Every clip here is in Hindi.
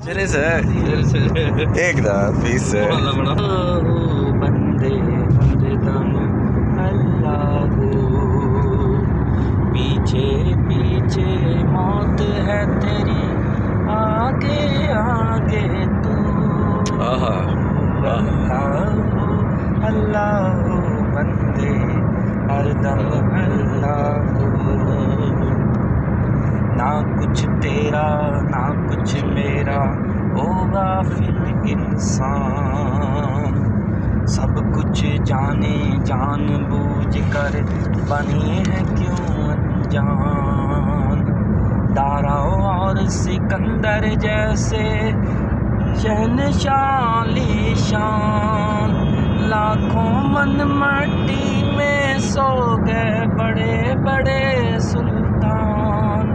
चले सर एकदम पीस से बंदे हरदम अल्लाह पीछे पीछे मौत है तेरी आगे आगे तू अल्लाह अल्लाह बंदे हरदम अल्लाह ना कुछ तेरा ना कुछ मेरा ओ गाफिल इंसान सब कुछ जाने जान बूझ कर बने हैं क्यों अनजान दारा और सिकंदर जैसे शहनशाह शान लाखों मन मट्टी में सो गए बड़े बड़े सुल्तान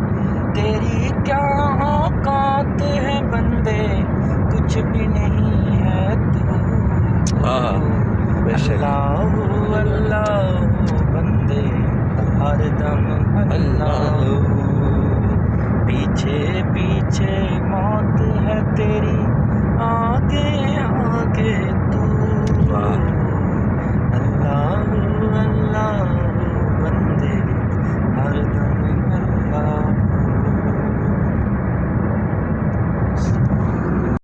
तेरी क्या औकात है बंदे कुछ भी नहीं है तू अल्लाह अल्लाह